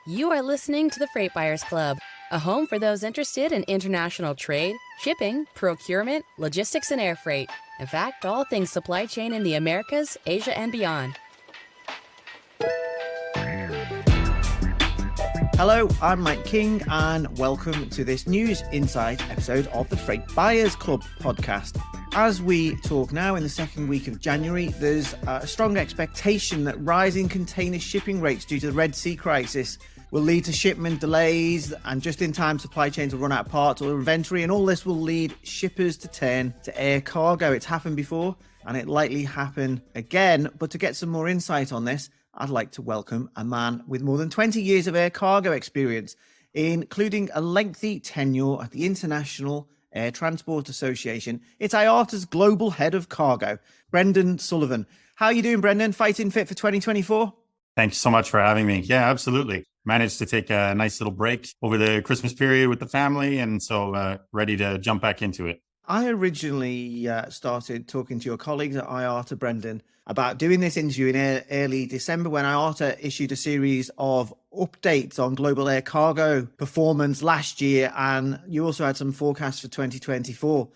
You are listening to the Freight Buyers Club, a home for those interested in international trade, shipping, procurement, logistics, and air freight. In fact, all things supply chain in the Americas, Asia, and beyond. Hello, I'm Mike King, and welcome to this News Insight episode of the Freight Buyers Club podcast. As we talk now in the second week of January, there's a strong expectation that rising container shipping rates due to the Red Sea crisis will lead to shipment delays, and just-in-time supply chains will run out of parts or inventory, and all this will lead shippers to turn to air cargo. It's happened before, and it likely happen again. But to get some more insight on this, I'd like to welcome a man with more than 20 years of air cargo experience, including a lengthy tenure at the International Air Transport Association. It's IATA's global head of cargo, Brendan Sullivan. How are you doing, Brendan? Fighting fit for 2024? Thank you so much for having me. Yeah, absolutely. Managed to take a nice little break over the Christmas period with the family, and so ready to jump back into it. I originally started talking to your colleagues at IATA, Brendan, about doing this interview in early December when IATA issued a series of updates on global air cargo performance last year, and you also had some forecasts for 2024.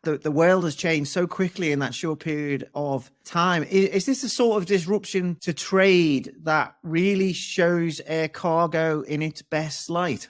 The world has changed so quickly in that short period of time. Is this a sort of disruption to trade that really shows air cargo in its best light?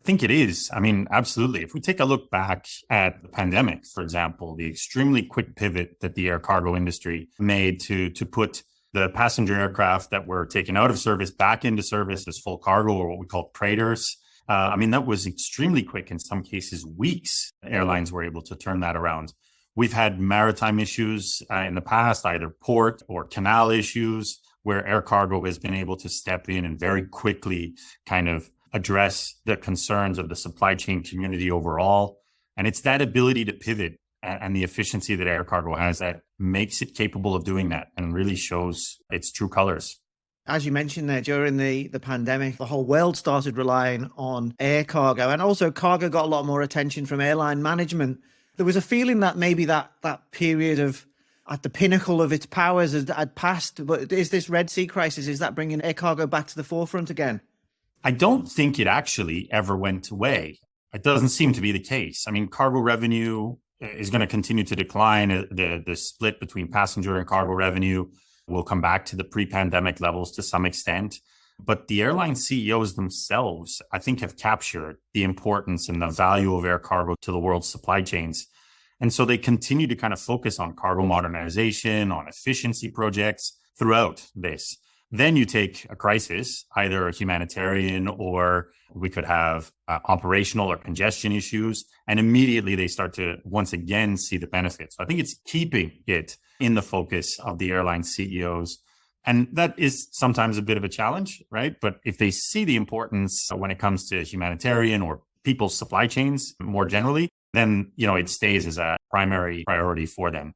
I think it is. I mean, absolutely. If we take a look back at the pandemic, for example, the extremely quick pivot that the air cargo industry made to put the passenger aircraft that were taken out of service back into service as full cargo, or what we call freighters. That was extremely quick. In some cases, weeks, airlines were able to turn that around. We've had maritime issues in the past, either port or canal issues, where air cargo has been able to step in and very quickly kind of address the concerns of the supply chain community overall. And it's that ability to pivot and the efficiency that air cargo has that makes it capable of doing that and really shows its true colors. As you mentioned there, during the pandemic, the whole world started relying on air cargo, and also cargo got a lot more attention from airline management. There was a feeling that maybe that period of at the pinnacle of its powers had passed, but is this Red Sea crisis, is that bringing air cargo back to the forefront again? I don't think it actually ever went away. It doesn't seem to be the case. I mean, cargo revenue is going to continue to decline. The split between passenger and cargo revenue will come back to the pre-pandemic levels to some extent. But the airline CEOs themselves, I think, have captured the importance and the value of air cargo to the world's supply chains. And so they continue to kind of focus on cargo modernization, on efficiency projects throughout this. Then you take a crisis, either a humanitarian or we could have operational or congestion issues, and immediately they start to once again see the benefits. So I think it's keeping it in the focus of the airline CEOs. And that is sometimes a bit of a challenge, right? But if they see the importance when it comes to humanitarian or people's supply chains more generally, then, it stays as a primary priority for them.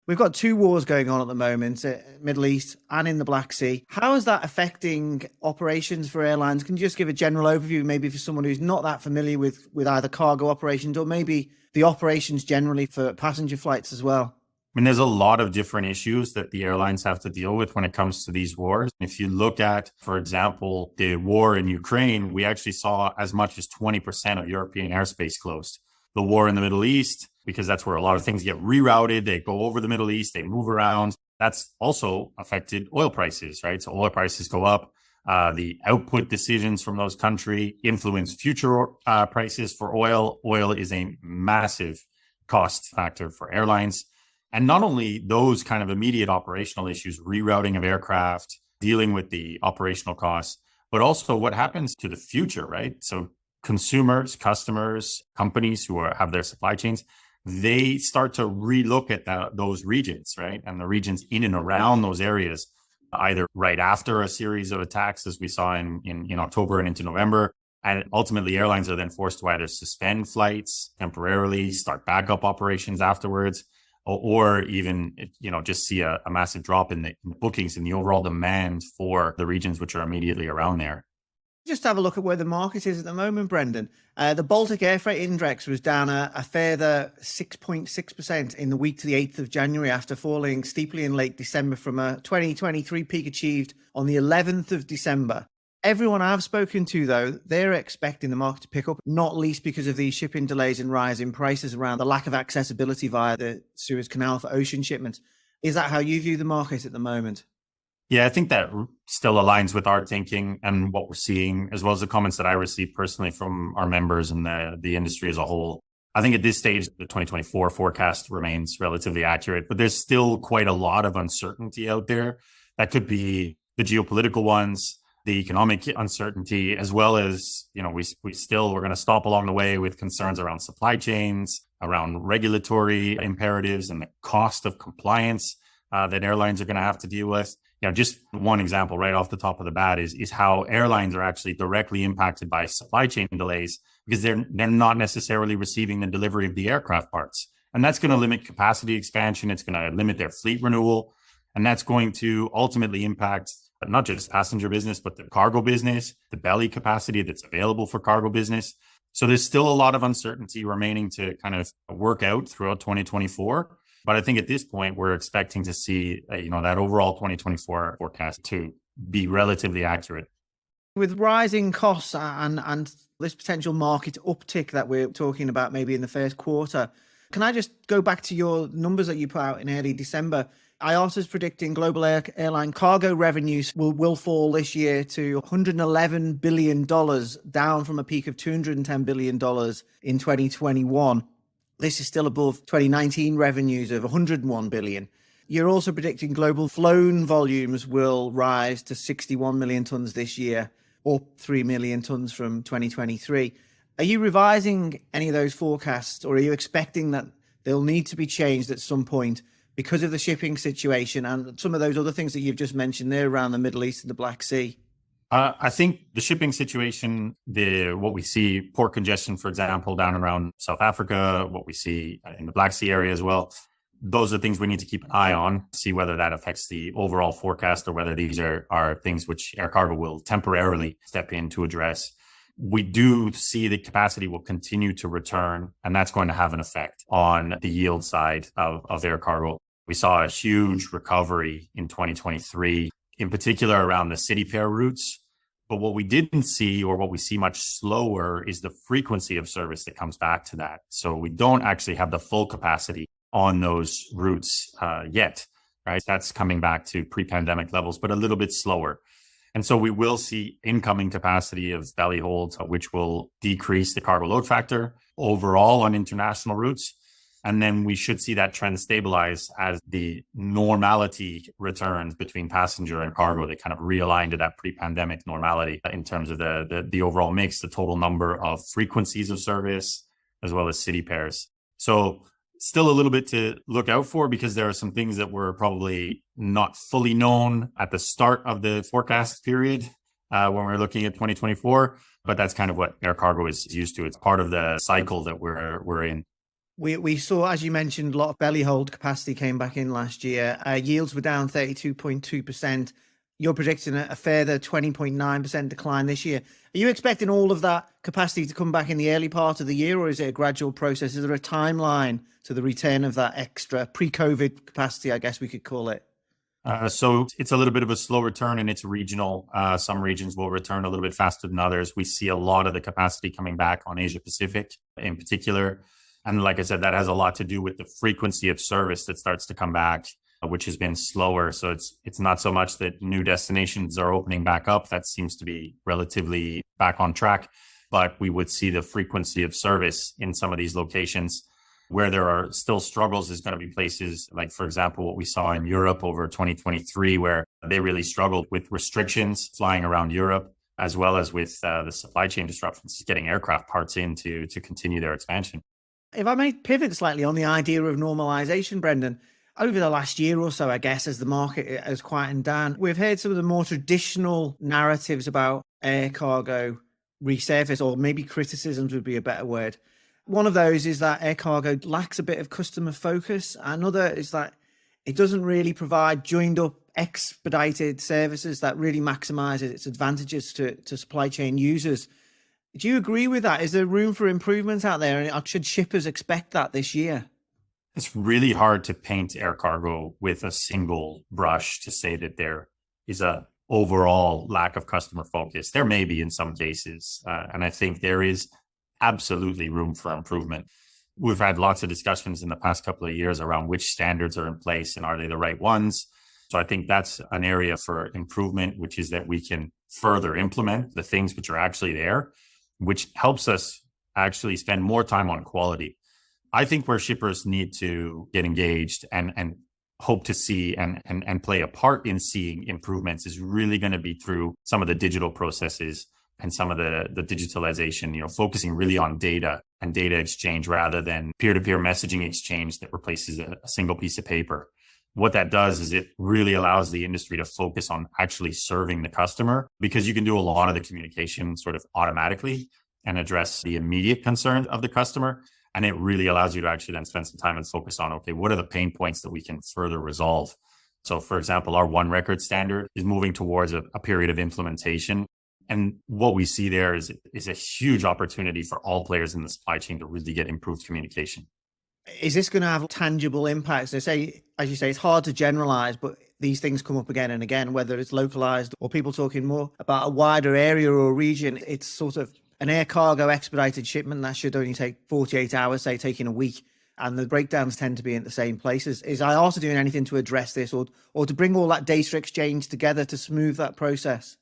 We've got two wars going on at the moment, Middle East and in the Black Sea. How is that affecting operations for airlines? Can you just give a general overview, maybe for someone who's not that familiar with either cargo operations or maybe the operations generally for passenger flights as well? I mean, there's a lot of different issues that the airlines have to deal with when it comes to these wars. If you look at, for example, the war in Ukraine, we actually saw as much as 20% of European airspace closed. The war in the Middle East, because that's where a lot of things get rerouted. They go over the Middle East, they move around. That's also affected oil prices, right? So oil prices go up. The output decisions from those countries influence future prices for oil. Oil is a massive cost factor for airlines. And not only those kind of immediate operational issues, rerouting of aircraft, dealing with the operational costs, but also what happens to the future, right? So consumers, customers, companies who have their supply chains, they start to relook at those regions, right? And the regions in and around those areas, either right after a series of attacks, as we saw in October and into November. And ultimately, airlines are then forced to either suspend flights temporarily, start backup operations afterwards, or even, just see a massive drop in the bookings and the overall demand for the regions which are immediately around there. Just have a look at where the market is at the moment, Brendan. The Baltic Air Freight Index was down a further 6.6% in the week to the 8th of January after falling steeply in late December from a 2023 peak achieved on the 11th of December. Everyone I've spoken to, though, they're expecting the market to pick up, not least because of these shipping delays and rising prices around the lack of accessibility via the Suez Canal for ocean shipments. Is that how you view the market at the moment? Yeah, I think that still aligns with our thinking and what we're seeing, as well as the comments that I received personally from our members and the industry as a whole. I think at this stage, the 2024 forecast remains relatively accurate, but there's still quite a lot of uncertainty out there. That could be the geopolitical ones, the economic uncertainty, as well as, we're going to stop along the way with concerns around supply chains, around regulatory imperatives and the cost of compliance that airlines are going to have to deal with. Just one example right off the top of the bat is how airlines are actually directly impacted by supply chain delays because they're not necessarily receiving the delivery of the aircraft parts. And that's going to limit capacity expansion. It's going to limit their fleet renewal. And that's going to ultimately impact not just passenger business, but the cargo business, the belly capacity that's available for cargo business. So there's still a lot of uncertainty remaining to kind of work out throughout 2024. But I think at this point, we're expecting to see, that overall 2024 forecast to be relatively accurate. With rising costs and this potential market uptick that we're talking about maybe in the first quarter, can I just go back to your numbers that you put out in early December? IATA is predicting global airline cargo revenues will fall this year to $111 billion, down from a peak of $210 billion in 2021. This is still above 2019 revenues of $101 billion. You're also predicting global flown volumes will rise to 61 million tons this year, up 3 million tons from 2023. Are you revising any of those forecasts, or are you expecting that they'll need to be changed at some point because of the shipping situation and some of those other things that you've just mentioned there around the Middle East and the Black Sea? I think the shipping situation, what we see, port congestion, for example, down around South Africa, what we see in the Black Sea area as well, those are things we need to keep an eye on, see whether that affects the overall forecast or whether these are things which air cargo will temporarily step in to address. We do see the capacity will continue to return, and that's going to have an effect on the yield side of air cargo. We saw a huge recovery in 2023, in particular around the city pair routes. But what we didn't see, or what we see much slower, is the frequency of service that comes back to that. So we don't actually have the full capacity on those routes yet, right? That's coming back to pre-pandemic levels, but a little bit slower. And so we will see incoming capacity of belly holds, which will decrease the cargo load factor overall on international routes. And then we should see that trend stabilize as the normality returns between passenger and cargo. They kind of realign to that pre-pandemic normality in terms of the overall mix, the total number of frequencies of service, as well as city pairs. So still a little bit to look out for, because there are some things that were probably not fully known at the start of the forecast period when we're looking at 2024. But that's kind of what air cargo is used to. It's part of the cycle that we're in. We saw, as you mentioned, a lot of belly hold capacity came back in last year. Yields were down 32.2%. You're predicting a further 20.9% decline this year. Are you expecting all of that capacity to come back in the early part of the year, or is it a gradual process? Is there a timeline to the return of that extra pre-COVID capacity, I guess we could call it? So it's a little bit of a slow return, and it's regional. Some regions will return a little bit faster than others. We see a lot of the capacity coming back on Asia Pacific in particular. And like I said, that has a lot to do with the frequency of service that starts to come back, which has been slower. So it's not so much that new destinations are opening back up. That seems to be relatively back on track. But we would see the frequency of service in some of these locations. Where there are still struggles is going to be places like, for example, what we saw in Europe over 2023, where they really struggled with restrictions flying around Europe, as well as with the supply chain disruptions, getting aircraft parts in to continue their expansion. If I may pivot slightly on the idea of normalization, Brendan, over the last year or so, I guess, as the market has quietened down, we've heard some of the more traditional narratives about air cargo resurface, or maybe criticisms would be a better word. One of those is that air cargo lacks a bit of customer focus. Another is that it doesn't really provide joined up, expedited services that really maximizes its advantages to supply chain users. Do you agree with that? Is there room for improvement out there? And should shippers expect that this year? It's really hard to paint air cargo with a single brush to say that there is a overall lack of customer focus. There may be in some cases, and I think there is absolutely room for improvement. We've had lots of discussions in the past couple of years around which standards are in place and are they the right ones. So I think that's an area for improvement, which is that we can further implement the things which are actually there, which helps us actually spend more time on quality. I think where shippers need to get engaged and hope to see and play a part in seeing improvements is really going to be through some of the digital processes and some of the digitalization, focusing really on data and data exchange rather than peer-to-peer messaging exchange that replaces a single piece of paper. What that does is it really allows the industry to focus on actually serving the customer, because you can do a lot of the communication sort of automatically and address the immediate concern of the customer. And it really allows you to actually then spend some time and focus on, okay, what are the pain points that we can further resolve? So for example, our one record standard is moving towards a period of implementation. And what we see there is a huge opportunity for all players in the supply chain to really get improved communication. Is this going to have tangible impacts? They say, as you say, it's hard to generalize, but these things come up again and again, whether it's localized or people talking more about a wider area or region. It's sort of an air cargo expedited shipment that should only take 48 hours, say taking a week. And the breakdowns tend to be in the same places. Is IATA doing anything to address this or to bring all that data exchange together to smooth that process?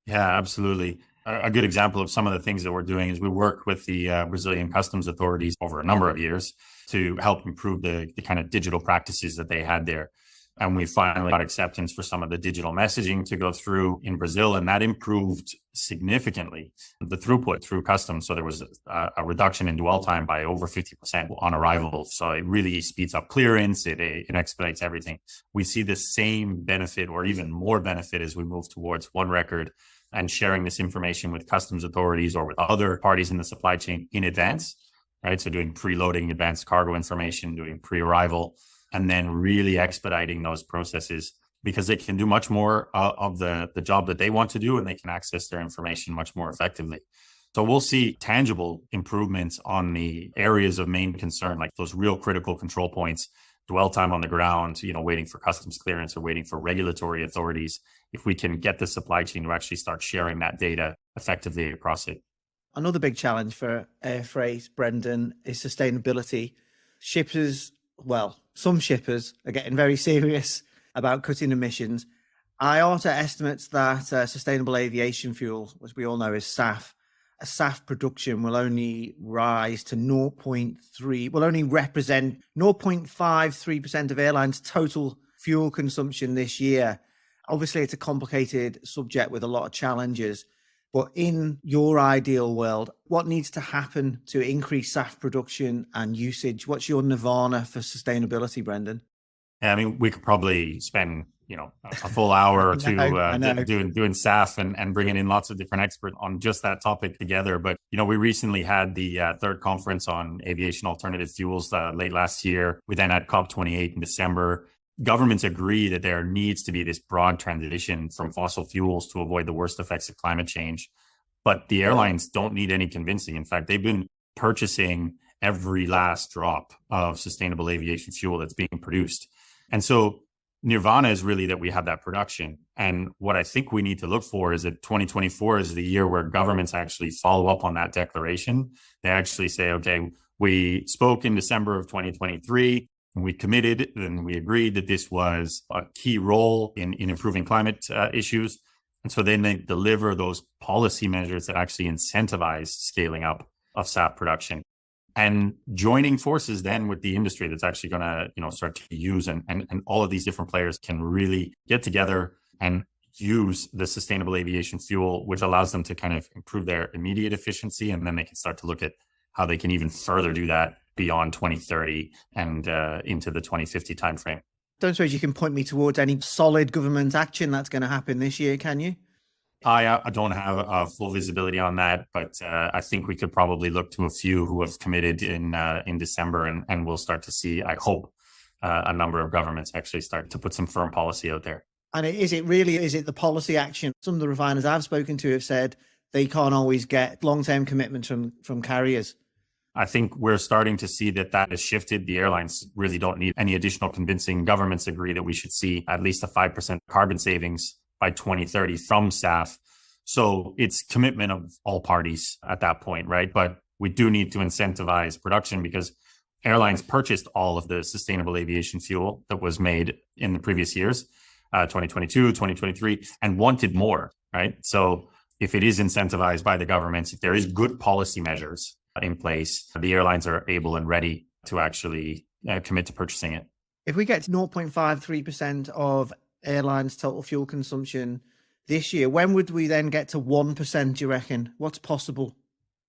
Yeah, absolutely. A good example of some of the things that we're doing is we work with the Brazilian customs authorities over a number of years to help improve the kind of digital practices that they had there. And we finally got acceptance for some of the digital messaging to go through in Brazil, and that improved significantly the throughput through customs. So there was a reduction in dwell time by over 50% on arrival. So it really speeds up clearance. It expedites everything. We see the same benefit or even more benefit as we move towards one record and sharing this information with customs authorities or with other parties in the supply chain in advance, right? So doing preloading advanced cargo information, doing pre-arrival, and then really expediting those processes because they can do much more of the job that they want to do, and they can access their information much more effectively. So we'll see tangible improvements on the areas of main concern, like those real critical control points, dwell time on the ground, waiting for customs clearance or waiting for regulatory authorities. If we can get the supply chain to actually start sharing that data effectively across it. Another big challenge for air freight, Brendan, is sustainability. Some shippers are getting very serious about cutting emissions. IATA estimates that sustainable aviation fuel, which we all know is SAF, production will only rise to will only represent 0.53% of airlines' total fuel consumption this year. Obviously, it's a complicated subject with a lot of challenges. But in your ideal world, what needs to happen to increase SAF production and usage? What's your nirvana for sustainability, Brendan? Yeah, I mean, we could probably spend, a full hour or two doing SAF and bringing in lots of different experts on just that topic together. But, we recently had the third conference on aviation alternative fuels late last year. We then had COP28 in December. Governments agree that there needs to be this broad transition from fossil fuels to avoid the worst effects of climate change. But the airlines don't need any convincing. In fact, they've been purchasing every last drop of sustainable aviation fuel that's being produced. And so nirvana is really that we have that production. And what I think we need to look for is that 2024 is the year where governments actually follow up on that declaration. They actually say, okay, we spoke in December of 2023. We committed and we agreed that this was a key role in improving climate issues. And so then they deliver those policy measures that actually incentivize scaling up of SAF production and joining forces then with the industry that's actually going to, start to use and all of these different players can really get together and use the sustainable aviation fuel, which allows them to kind of improve their immediate efficiency. And then they can start to look at how they can even further do that beyond 2030 and into the 2050 timeframe. Don't suppose you can point me towards any solid government action that's going to happen this year, can you? I don't have full visibility on that, but I think we could probably look to a few who have committed in December, and we'll start to see, I hope, a number of governments actually start to put some firm policy out there. And is it the policy action? Some of the refiners I've spoken to have said they can't always get long-term commitments from carriers. I think we're starting to see that has shifted. The airlines really don't need any additional convincing. Governments agree that we should see at least a 5% carbon savings by 2030 from SAF. So it's commitment of all parties at that point, right? But we do need to incentivize production because airlines purchased all of the sustainable aviation fuel that was made in the previous years, 2022, 2023, and wanted more, right? So if it is incentivized by the governments, if there is good policy measures in place, the airlines are able and ready to actually commit to purchasing it. If we get to 0.53% of airlines' total fuel consumption this year, when would we then get to 1%, do you reckon? What's possible?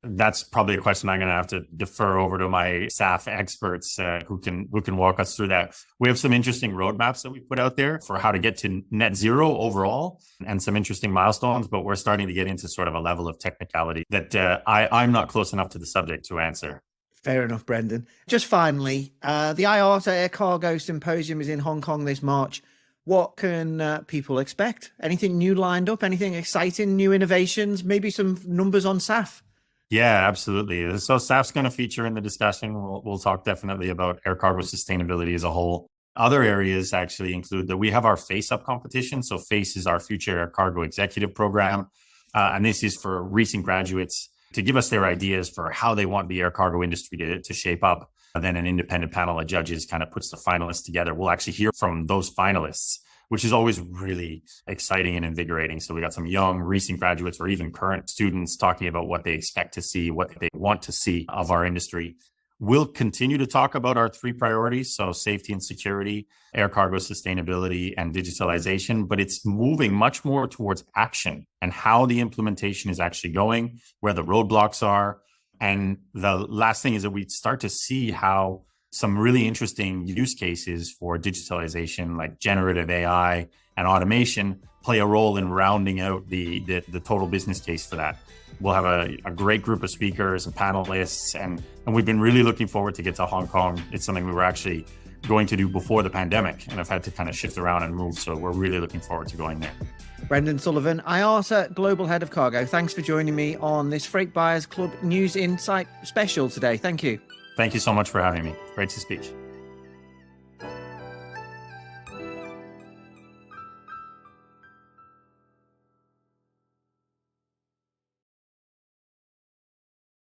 That's probably a question I'm going to have to defer over to my SAF experts who can walk us through that. We have some interesting roadmaps that we put out there for how to get to net zero overall and some interesting milestones, but we're starting to get into sort of a level of technicality that I'm not close enough to the subject to answer. Fair enough, Brendan. Just finally, the IATA Air Cargo Symposium is in Hong Kong this March. What can people expect? Anything new lined up? Anything exciting, new innovations? Maybe some numbers on SAF? Yeah, absolutely. So SAF's going to feature in the discussion. We'll talk definitely about air cargo sustainability as a whole. Other areas actually include that we have our Face Up competition. So FACE is our Future Air Cargo Executive Program. And this is for recent graduates to give us their ideas for how they want the air cargo industry to shape up. And then an independent panel of judges kind of puts the finalists together. We'll actually hear from those finalists, which is always really exciting and invigorating. So we got some young recent graduates or even current students talking about what they expect to see, what they want to see of our industry. We'll continue to talk about our three priorities. So safety and security, air cargo sustainability, and digitalization, but it's moving much more towards action and how the implementation is actually going, where the roadblocks are. And the last thing is that we start to see how some really interesting use cases for digitalization, like generative AI and automation, play a role in rounding out the total business case for that. We'll have a great group of speakers and panelists, and we've been really looking forward to get to Hong Kong. It's something we were actually going to do before the pandemic, and have had to kind of shift around and move. So we're really looking forward to going there. Brendan Sullivan, IATA Global Head of Cargo, thanks for joining me on this Freight Buyers Club News Insight special today. Thank you. Thank you so much for having me. Great to speak.